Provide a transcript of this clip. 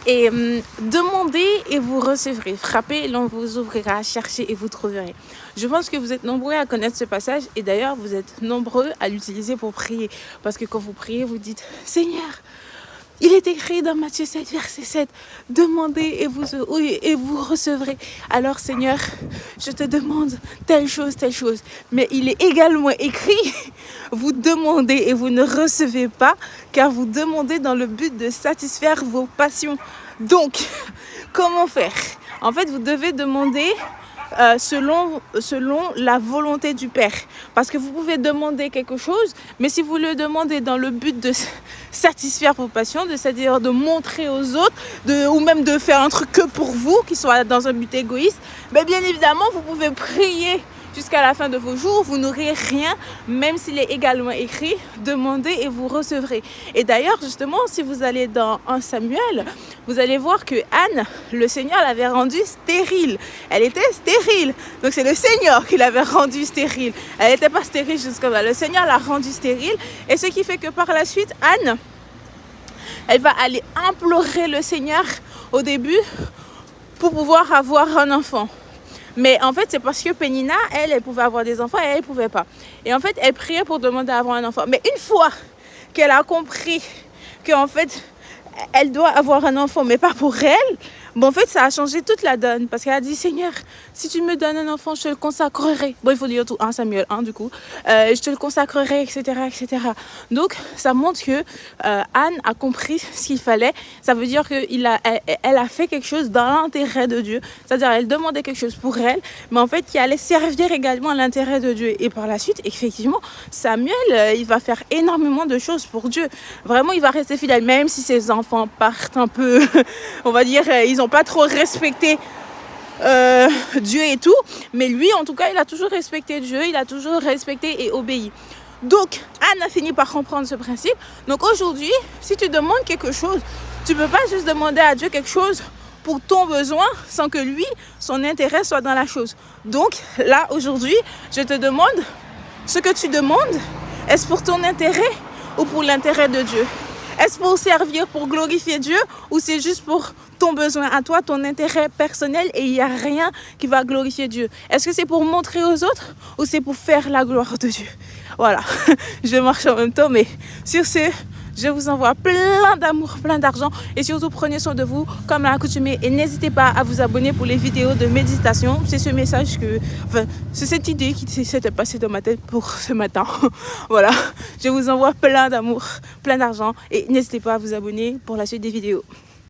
Et demandez et vous recevrez. Frappez et l'on vous ouvrira. Cherchez et vous trouverez. Je pense que vous êtes nombreux à connaître ce passage. Et d'ailleurs, vous êtes nombreux à l'utiliser pour prier. Parce que quand vous priez, vous dites « Seigneur, il est écrit dans Matthieu 7, verset 7, demandez et vous recevrez. Alors Seigneur, je te demande telle chose. Mais il est également écrit, vous demandez et vous ne recevez pas, car vous demandez dans le but de satisfaire vos passions. Donc, comment faire? En fait, vous devez demander selon la volonté du Père. Parce que vous pouvez demander quelque chose, mais si vous le demandez dans le but de satisfaire vos passions, c'est-à-dire de montrer aux autres, ou même de faire un truc que pour vous, qui soit dans un but égoïste, bien évidemment, vous pouvez prier jusqu'à la fin de vos jours, vous n'aurez rien, même s'il est également écrit, demandez et vous recevrez. Et d'ailleurs, justement, si vous allez dans 1 Samuel, vous allez voir que Anne, le Seigneur l'avait rendue stérile. Elle était stérile. Donc c'est le Seigneur qui l'avait rendue stérile. Elle n'était pas stérile jusqu'à là. Le Seigneur l'a rendue stérile. Et ce qui fait que par la suite, Anne, elle va aller implorer le Seigneur au début pour pouvoir avoir un enfant. Mais en fait, c'est parce que Pénina, elle pouvait avoir des enfants et elle ne pouvait pas. Et en fait, elle priait pour demander à avoir un enfant. Mais une fois qu'elle a compris qu'en fait, elle doit avoir un enfant, mais pas pour elle, en fait, ça a changé toute la donne. Parce qu'elle a dit, Seigneur, si tu me donnes un enfant, je te le consacrerai. Bon, il faut dire tout, 1 Samuel 1 du coup. Je te le consacrerai, etc., etc. Donc, ça montre que Anne a compris ce qu'il fallait. Ça veut dire qu'elle a fait quelque chose dans l'intérêt de Dieu. C'est-à-dire, elle demandait quelque chose pour elle, mais en fait, qui allait servir également l'intérêt de Dieu. Et par la suite, effectivement, Samuel, il va faire énormément de choses pour Dieu. Vraiment, il va rester fidèle, même si ses enfants partent un peu, on va dire, ils n'ont pas trop respecté Dieu et tout, mais lui en tout cas il a toujours respecté Dieu, il a toujours respecté et obéi. Donc Anne a fini par comprendre ce principe. Donc aujourd'hui, si tu demandes quelque chose, tu peux pas juste demander à Dieu quelque chose pour ton besoin sans que lui, son intérêt soit dans la chose. Donc là aujourd'hui, je te demande, ce que tu demandes, est-ce pour ton intérêt ou pour l'intérêt de Dieu? Est-ce pour servir, pour glorifier Dieu, ou c'est juste pour ton besoin à toi, ton intérêt personnel, et il n'y a rien qui va glorifier Dieu? Est-ce que c'est pour montrer aux autres ou c'est pour faire la gloire de Dieu? Voilà, je marche en même temps, mais sur ce, je vous envoie plein d'amour, plein d'argent, et surtout prenez soin de vous comme à l'accoutumée, et n'hésitez pas à vous abonner pour les vidéos de méditation. C'est ce message c'est cette idée qui s'était passée dans ma tête pour ce matin. Voilà, je vous envoie plein d'amour, plein d'argent, et n'hésitez pas à vous abonner pour la suite des vidéos.